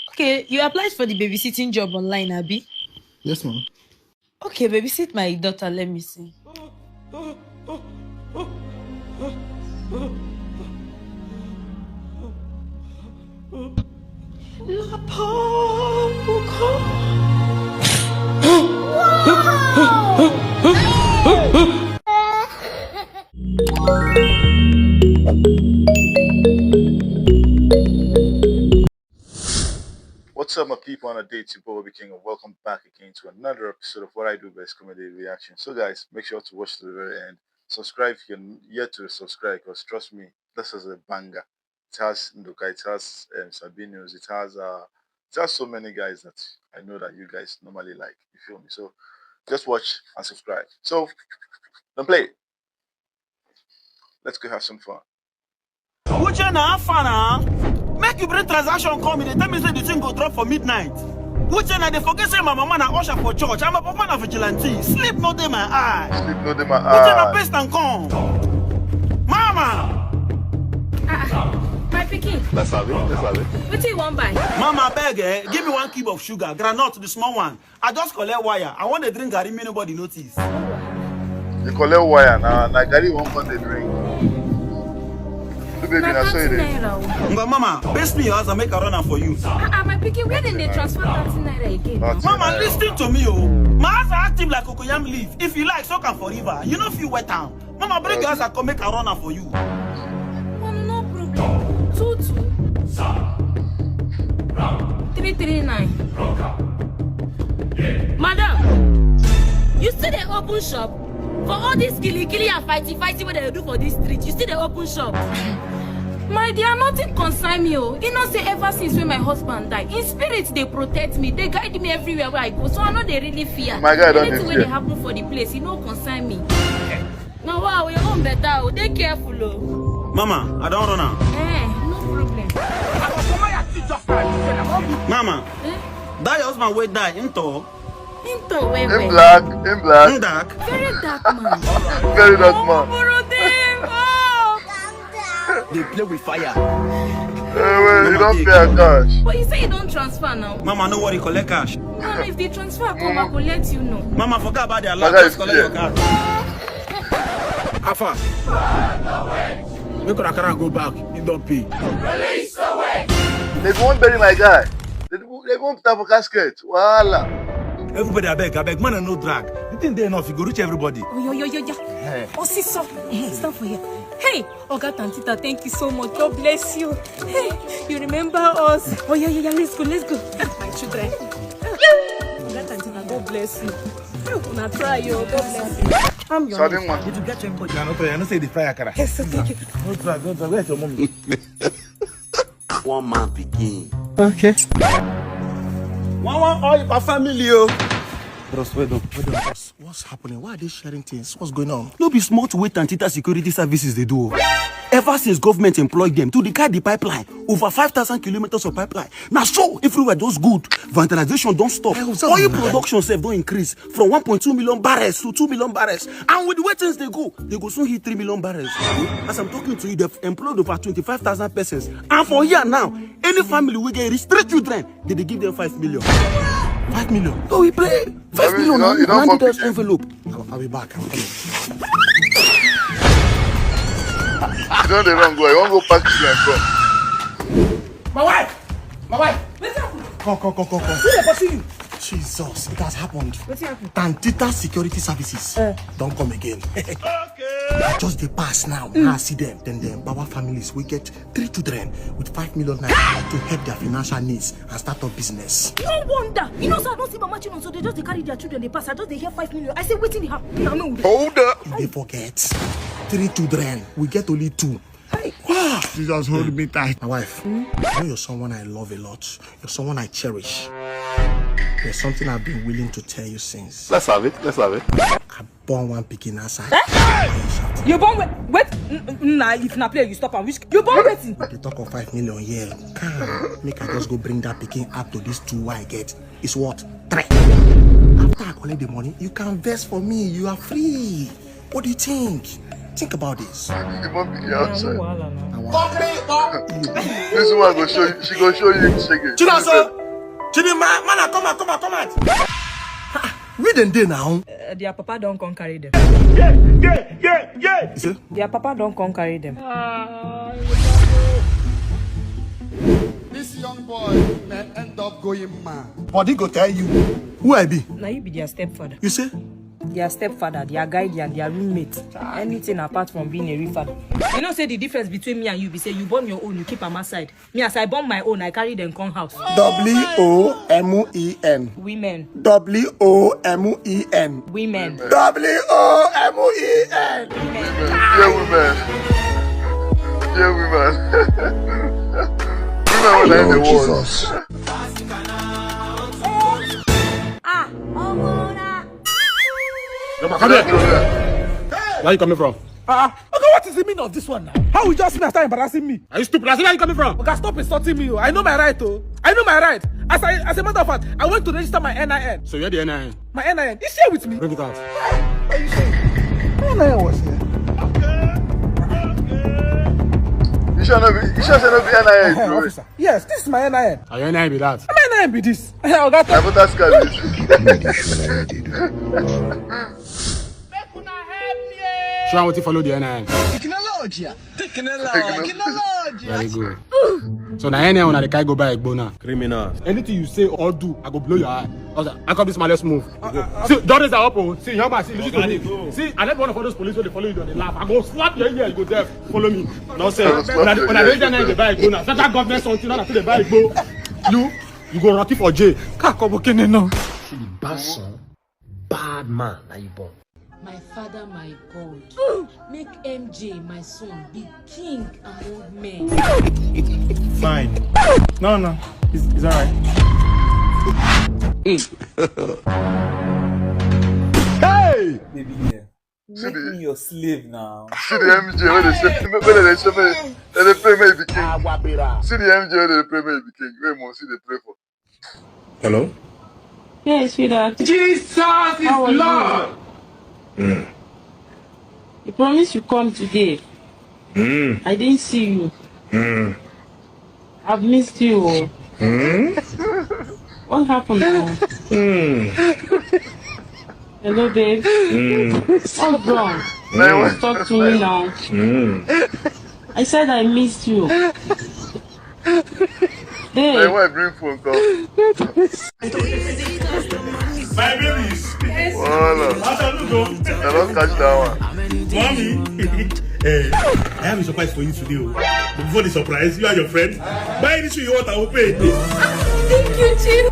Okay, you applied for the babysitting job online, Abby? Yes, ma'am. Okay, babysit my daughter. Let me see. What's up, my people? On a day to OBIKING, and welcome back again to another episode of what I do best, Comedy and Reaction. So, guys, make sure to watch to the very end. Subscribe if you're yet to subscribe, because trust me, this is a banger. It has Nduka, it has Sabinus, it has so many guys that I know that you guys normally like. You feel me? So, just watch and subscribe. So, don't play. Let's go have some fun. Which na fun, make you bring transaction come in. Tell me say the thing go drop for midnight. Which na they forget say my mama na usher for church. I'm a papa na vigilante. Sleep no dey my eye. Sleep no dey my Which na eye. paste and come. Mama. My pikin. Let's have it. What do you want buy? Mama beg, give me 1 cube of sugar, granite, the small one. I just collect wire. I want to drink garri, make nobody notice. You collect wire now. Na garri one con dey drink. Baby, I saw you. But mama, paste me your house and make a runner for you. My pikin, where did they transfer 30 naira again? Mama, listen to me, oh. My house are active like cocoyam leaf. If you like, so can forever. You know if you wet down. Mama, bring your house and come make a runner for you. Oh, no problem. 22 339. Madam, you still dey open shop? For all this killy and fighty what they do for this street, you still dey open shop? My dear, nothing concern me. You know, say ever since when my husband died, in spirit they protect me, they guide me everywhere where I go. So I know they really fear. My God, anything when they happen for the place, you know, concern me. Now wow, your own better. They careful, oh. Mama, I don't run now. No problem. Mama, that your husband will die into. Into wait. In black. Dark. Very dark man. Very dark man. They play with fire. Well, you don't pay a cash. But you say you don't transfer now. Mama, no worry, collect cash. Mama, if they transfer, come, I will let you know. Mama, forget about their life. Mama, Just collect your cash. Afa. Make Rakara go back. He don't pay. They won't bury my guy. They won't put up a casket. Voila. Everybody, I beg, man, no drag. You think they enough? You go reach everybody. Oh, yeah. Oh, Siso. Stop for here. Hey, Oga Tantita, thank you so much. God bless you. Hey, you remember us. Oh, yeah. Let's go. My children. Oga Tantita, God bless you. Now try you. God bless you. I'm your So Did you get your body? I don't say the fire car. Yes, thank you. No drag. Where's your mommy? One man begin. Okay. One all your family, oh. Bros, wait on. What's happening? Why are they sharing things? What's going on? No be small to wait and Tita security services they do. Ever since government employed them to guide the pipeline, over 5,000 kilometers of pipeline. Now so everywhere just good. Vandalization don't stop. Oil production self don't increase from 1.2 million barrels to 2 million barrels. And with the way things they go soon hit 3 million barrels. As I'm talking to you, they've employed over 25,000 persons. And for here now, any family will get rich 3 children, they give them 5 million. 5 million. No, we play. 5 million. You don't $100 envelope. I'll be back. I'm coming. You don't even go. You won't go pack you and come. My wife. What's happening? Come. Who they pursue you? Jesus, it has happened. What's happening? Tantita Security Services. Don't come again. Just the pass now. I see them. Then the Baba families will get 3 children with 5 million naira to help their financial needs and start up business. No wonder. You know, so I don't see Mama Chinon, so they just carry their children, they pass. I just they hear 5 million. I say, waiting they happen. Hold up. If they forget, 3 children, we get only 2. Wow. Jesus, hold me tight. My wife, you know you're someone I love a lot. You're someone I cherish. There's something I've been willing to tell you since. Let's have it. I born one picking outside. You born wait. Nah, if na play, you stop and which you born waiting. They talk of 5 million here. Come, make I just go bring that picking up to this 2 I get. It's what? 3. After I collect the money, you can invest for me. You are free. What do you think? Think about this. You won't be outside. My This woman go show you. She go show you shaggi. Chinaso! Chinima, man, come out. We didn't do now. Their papa don't come carry them. Yeah. You see? Their papa don't come carry them. This young boy may end up going mad. Body go tell you who I be. Now you be their stepfather. You see? Their stepfather, their guardian, their roommate. Anything apart from being a real father. You know, say the difference between me and you be say you born your own, you keep on my side. Me as I born my own, I carry them come house. WOMEN. Women. WOMEN. Women. WOMEN. Dear women. Women when I in the world. Come here. Where are you coming from? Okay, what is the meaning of this one now? How will you just me and start embarrassing me? Are you stupid? I said, where are you coming from? Okay, stop insulting me. I know my right, oh. I know my right. As a matter of fact, I went to register my NIN. So you're the NIN? My NIN. Is here with me. Bring it out. Are you saying? My NIN was here. You shall not be NIN, bro. Officer. Yes, this is my NIN. Are your NIN be that? My NIN be this. I got I vote as Calvin. Sure, I want to follow the NIN. Technology. Very good. So now NIN on the guy go buy a bona. Criminal. Anything you say or do, I go blow your eye. I come this man, let's move. See, doors are open. See, young man, see, listen to me. See, I let one of those police when they follow you, they laugh. I go slap your ear, you go deaf. Follow me. No, sir. When I raise your name, they buy a bona. Federal government something, not they buy a go. You go rotty for jail. Kakobokene no. Bad man, now you born. My father, my God, make MJ, my son, be king among men. Fine. No. It's alright. Hey! Baby girl, make me your slave now. See the MJ when they say they pray may be king. See the MJ when they pray may be king. Where must see they pray for? Hello? Yes, sweetheart. Jesus is Lord. You promised you come today. I didn't see you. I've missed you. What happened now? Hello, babe. What's wrong? Talk to me now. I said I missed you. Babe. I want to bring phone call. My babies. Voila. I don't catch that one. Mommy. Hey, I have a surprise for you today. But before the surprise, you and your friend buy anything you want, I will pay. Thank you, Chief.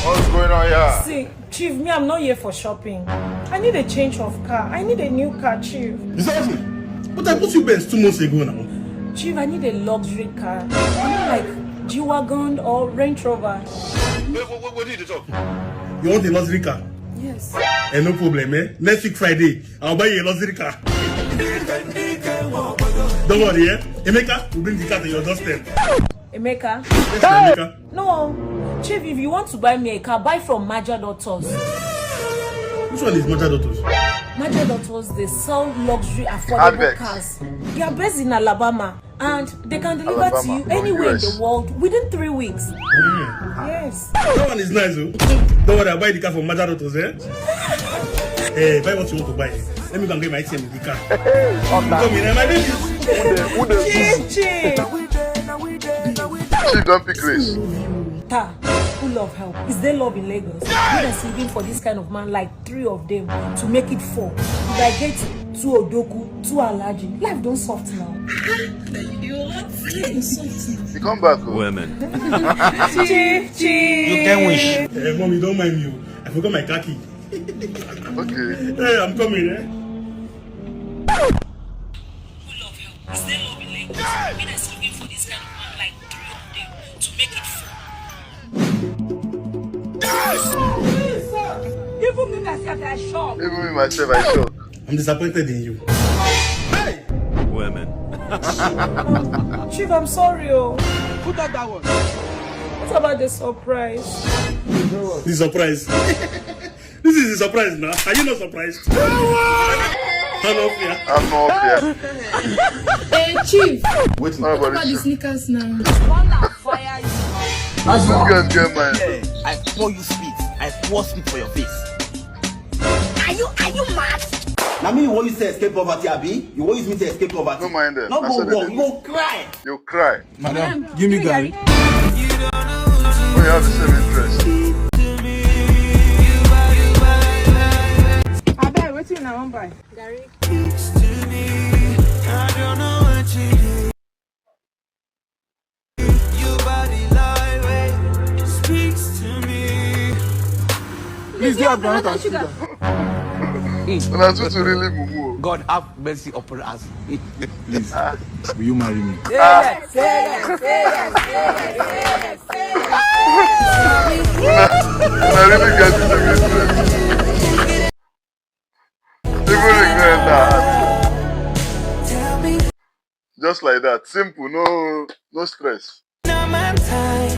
What's going on here? See, Chief, me, I'm not here for shopping. I need a change of car. I need a new car, Chief. Exactly. But I bought you Benz 2 months ago now. Chief, I need a luxury car. I need like G-Wagon or Range Rover. What did you talk? You want a luxury car? Yes. No problem, eh? Next week Friday, I'll buy you a luxury car. Don't worry, eh? Emeka will bring the car to your doorstep. Emeka? Yes, Emeka. No. Chief, if you want to buy me a car, buy from Major Daughters. Which one is Major Daughters? Major Daughters, they sell luxury, affordable cars. They are based in Alabama and they can deliver to you anywhere in the world within 3 weeks. Yes. That one is nice, oh. Don't worry, I'll buy the car from Major Daughters, eh? Hey, buy what you want to buy. Let me go and get my ATM with the car. Come in, my baby. Chief. She don't pick race. Ta, who love help? Is there love in Lagos? We are sleeping for this kind of man, like 3 of them, to make it 4. If I get 2 Odoku, 2 Alaji, life don't soft now. You want soft? You come back, oh. Women. Chief. You can wish. Hey, mommy, don't mind me. I forgot my car key. Okay. Hey, I'm coming, eh? Who love help? Is there love in Lagos? We are sleeping for this kind of man, like 3 of them, to make it 4. Even me myself, I shock. Even me myself, I shock. I'm disappointed in you. Hey! Women. Chief, I'm sorry, oh. Put up that one. What about the surprise? The surprise. This is the surprise now. Are you not surprised? I'm not here. Hey, Chief. Wait, What about the sneakers now? This guy's getting mine. I pour you spit. I pour spit for your face. Are you mad? Now me, you want you to escape poverty, Abi? You want use me to escape poverty? Don't mind them. No That's go what they walk, do. you go cry. You cry. Madam, give me Gary. When you have the same interest. I bet what's in our buy? Gary. Please do have and sugar. And that's what you really move. God have mercy upon us. Please, will you marry me? Yes. I really get into this. Even regret that. Just like that. Simple. No stress.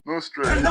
No stress.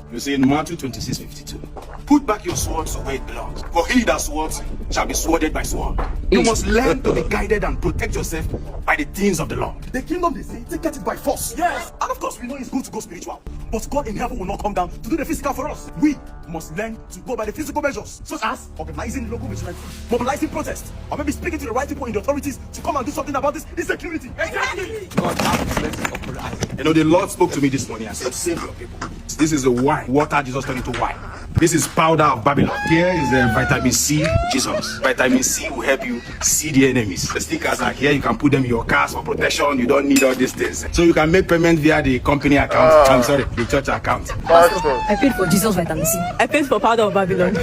You see in Matthew 26:52, put back your swords where it belongs. For he that swords shall be sworded by sword. You must learn to be guided and protect yourself by the things of the Lord. The kingdom, they say, they get it by force. Yes. And of course, we know it's good to go spiritual. But God in heaven will not come down to do the physical for us. We must learn to go by the physical measures, such as organizing local vigilance, mobilizing protest, or maybe speaking to the right people in the authorities to come and do something about this insecurity. Exactly. God have mercy upon us. You know, the Lord spoke to me this morning and said, save your people. This is the wine. Water, Jesus turned into wine. This is powder of Babylon. Here is the vitamin C, Jesus. Vitamin C will help you see the enemies. The stickers are here. You can put them in your cars for protection. You don't need all these things. So you can make payment via the company account. I'm sorry, the church account. I paid for Jesus vitamin C. I paid for powder of Babylon.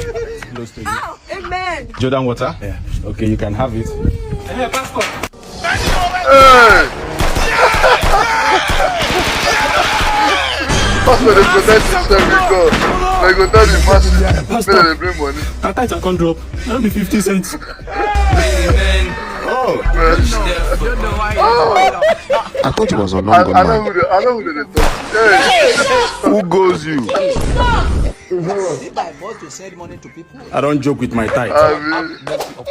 Close to you. Oh, amen. Jordan water? Yeah. Okay, you can have it. Hey! Pastor, they protect themselves with God. They go tell the masses, may they bring money. That tight I can't drop. That'll be 50 cents. Oh, man. I thought it was a I long know who they talk. Hey! Who goes you? I don't joke with my tithe. I mean,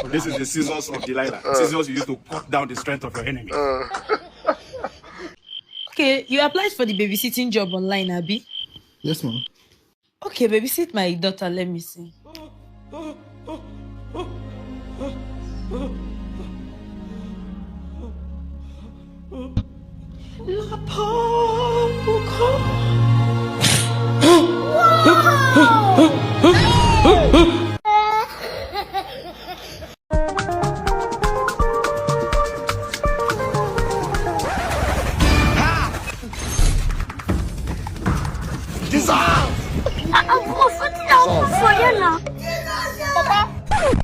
This is the scissors of Delilah. Scissors you use to cut down the strength of your enemy. Okay, you applied for the babysitting job online, Abi? Yes, ma'am. Okay, babysit my daughter. Let me see.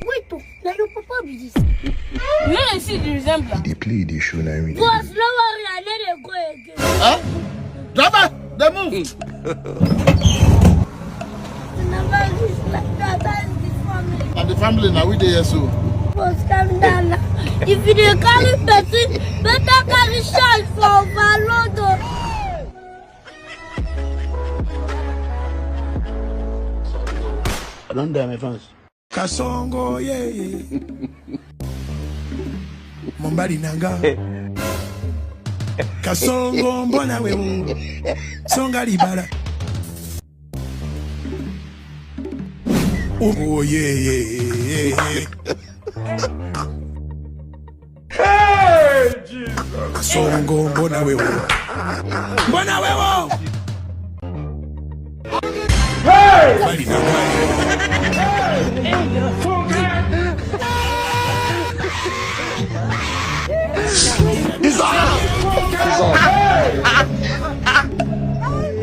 Wait, now your papa be this. You don't see the resemblance. They play the show now. Boss, no worry, I let it go again. Huh? Driver, they move. Never is like that. That is the family. And the family now, we there so. Boss, calm down now. If you don't carry person, better carry shot for Balo. I don't die, my fans. Kasongo, yeah. Mombari nanga. Kasongo, mbona wewe. Songa libara. Oh, yeah. Hey, Jesus. Kasongo, mbona wewe. Mbona wewe. Hey! Mombari nanga.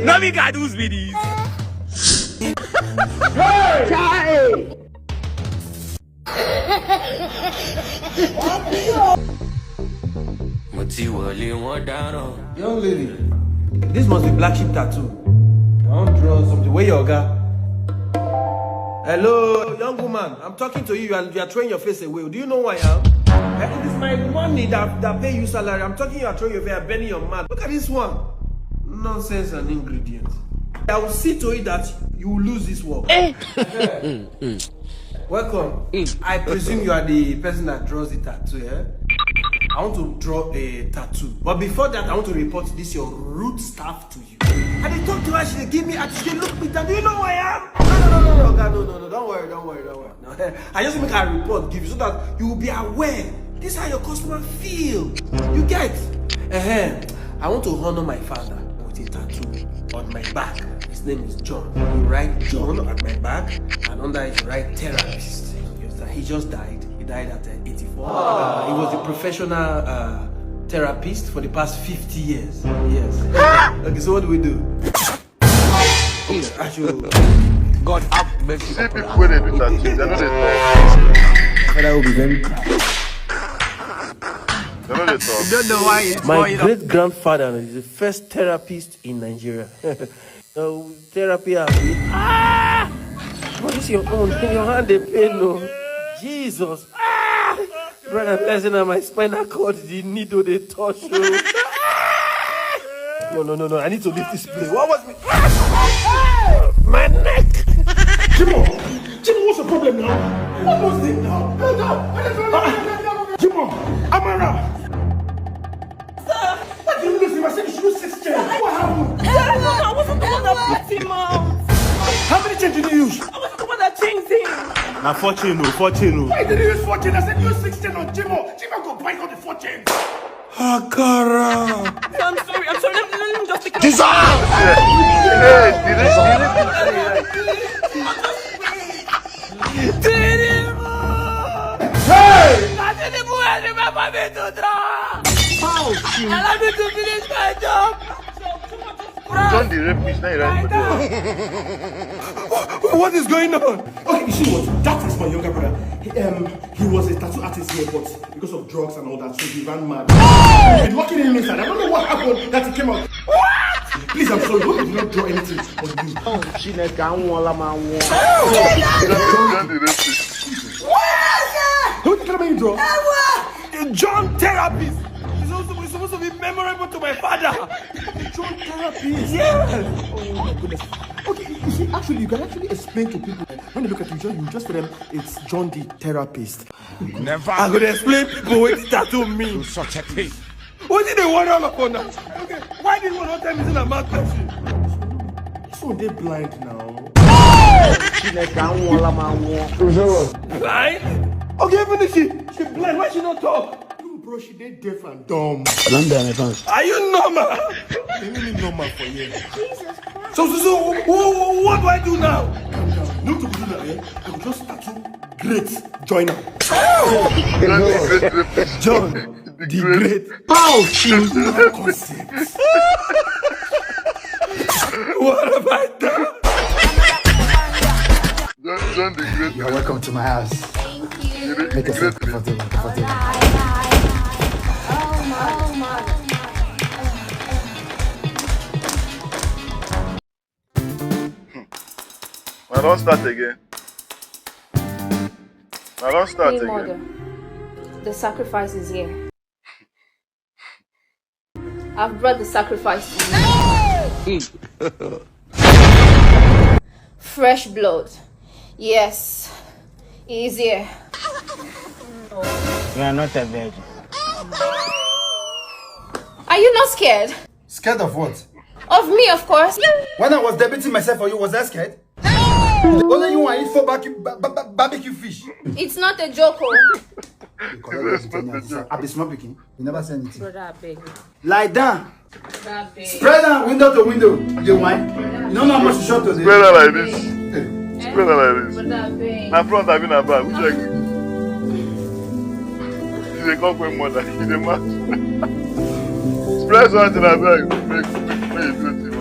No, me got those videos. Young lady, this must be black sheep tattoo. I don't draw something. Where your guy? Hello, young woman. I'm talking to you and you are throwing your face away. Do you know who I am? It is my money that pay you salary. I'm talking, you are throwing your face, I'm bending your man. Look at this one. Nonsense and ingredients. I will see to it that you will lose this work. Welcome. I presume you are the person that draws the tattoo, yeah? I want to draw a tattoo. But before that, I want to report this your rude staff to you. And they talk to her, she give me attitude, look me down. Do you know who I am? No, God, no. Don't worry. No. I just make a report, give you so that you will be aware. This is how your customer feel. You get? I want to honor my father with a tattoo on my back. His name is John. You write John on my back, and under it you write therapist. He just died. He died at 84. He was a professional therapist for the past 50 years. Yes. Okay, so what do we do? God have mercy. See people when they do tattoos, they know they talk. Father will be very proud. They know they talk. You don't know why it's My great grandfather is the first therapist in Nigeria. Therapy. What is your own? In your hand, they pain, no. Jesus. Brother, blessing on my spinal cord, the needle they touch you. No. I need to leave this place. What was me? My neck. Jimbo, what's the problem now? What was it now? Jimbo, Amara. What did you lose him? I said you should lose 6 chains. What happened? I wasn't the one that put him out. How many chains did you use? I wasn't the one that changed him. Now 4 chains. Why did you use 4 chains? I said use 6 chains on Jimbo. Jimbo go bite on the 4 chains. Akara. I'm sorry. Let me just take it. Remember me to draw. Allow me to finish my job. John the rapist, now you right? What is going on? Okay, you see what? That is my younger brother. He was a tattoo artist here, but because of drugs and all that, so he ran mad. He's locking him inside. I don't know what happened that he came out. What? Please, I'm sorry. Hope you did not draw anything on you. John the rapist. Who did you draw? John therapist. It's supposed to be memorable to my father. John therapist. Yes. Oh my goodness. Okay, you see, actually, you can actually explain to people when they look at you, John, you just tell them it's John the therapist. Never. I'm gonna explain people what this tattoo means. Such a thing. What did they want all upon that? Okay, why did one time is in a mad person? So they blind now. Blind? Okay, even if she blind, why she not talk? No, bro, she did deaf and dumb. Are you normal? They need me normal for you. So, what do I do now? No to do that, eh? I will just tattoo great joiner. John The great. Concept. What have I done? John the great. You're welcome to my house. Thank you. Make yourself comfortable. I don't start again. Mother, the sacrifice is here. I've brought the sacrifice to you. Fresh blood. Yes, he is here. You are not a virgin. Are you not scared? Scared of what? Of me, of course. When I was debating myself for you, was I scared? Only you want to eat for barbecue fish. It's not a joke. I'll be small picking. You never say anything. Brodda, beg. Lie down. Brodda, beg. Spread out window to window. You want? You know how much to shot today. Spread out like this. Spread out like this. Brodda, beg. Na front having a bag. Which I go? She's a cockroach mother. She's a man. Spread something in a bag. Make you do it.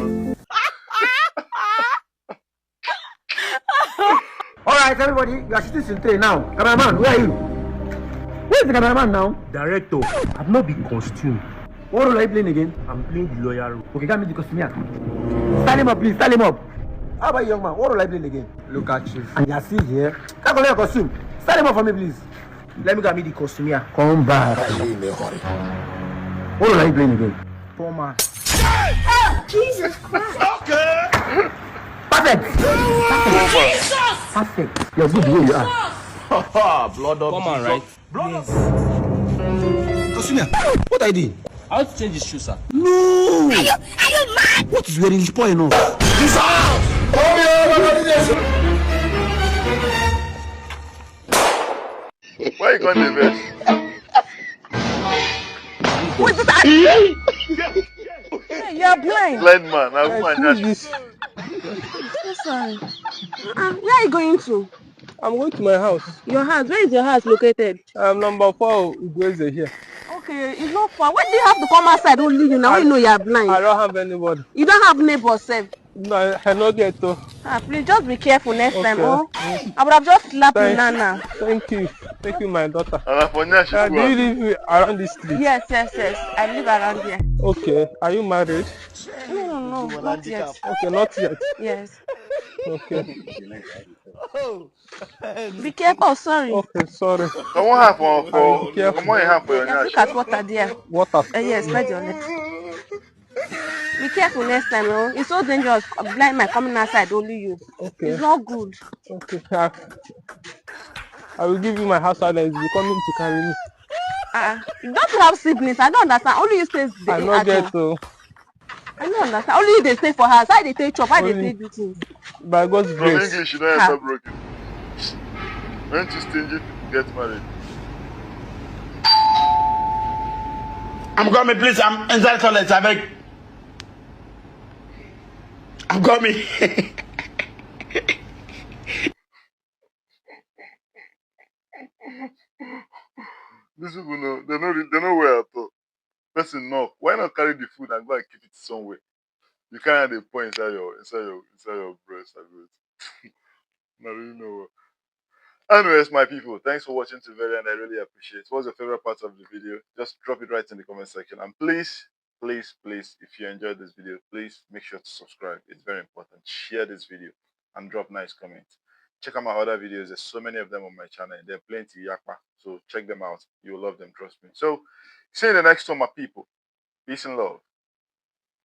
Alright, everybody, you are sitting still today now. Cameraman, where are you? Where is the cameraman now? Director, I've not been costumed. What role are you playing again? I'm playing the lawyer role. Okay, get me the costume here. Stand him up, please, stand him up. How about you, young man? What role are you playing again? Look at you. And you are still here. Come on, your costume. Stand him up for me, please. Let me get me the costume here. Come back. What role are you playing again? Poor man. Jesus Christ. Okay. Perfect. Perfect. You're good the way you are. Blood up. Come on, right? Yes. Kasumiya, what are you doing? I want to change his shoes, sir. No! Are you mad? What is wearing is poor enough? Why you going to best? What's that? Hey, you're blind. Blind man. I'm Who is this? So sorry. Where are you going to? I'm going to my house. Your house. Where is your house located? I'm number 4 Ugweze here. Okay, it's not far. Why do you have to come outside only you now? When you know you're blind. I don't have anybody. You don't have neighbors, sir. No, I not get to. Please just be careful next time. Oh, Mm. I would have just slapped you, Nana. Thank you. Thank you, my daughter. Do you live around this street? Yes. I live around here. Okay. Are you married? No, not yet. Okay, not yet. Yes. Okay. Be careful. Oh, sorry. Okay, sorry. Come on, happen for. Come on, happen for your Look at water there. Water. Yes, spread your legs. Be careful next time, oh. It's so dangerous. A blind man coming outside, only you. Okay. It's not good. Okay. I will give you my house address. You're coming to carry me. You don't have siblings. I don't understand. Only you stay. I don't get to. I don't understand. Only you they stay for house. Why they take chop? Why they take do things? By God's grace. From English, you don't have broken. When too stingy to get married. I'm coming, please. I'm inside the toilet. I beg. I'm coming. These people know they know where at all. That's enough. Why not carry the food and go and keep it somewhere? You can't have the point inside your breast. I mean, I really know. Anyways, my people, thanks for watching to the very end. I really appreciate it. What's your favorite part of the video? Just drop it right in the comment section. And please, if you enjoyed this video, please make sure to subscribe. It's very important. Share this video and drop nice comments. Check out my other videos. There's so many of them on my channel. They're plenty yakpa. So check them out. You'll love them, trust me. So see you in the next one, my people. Peace and love.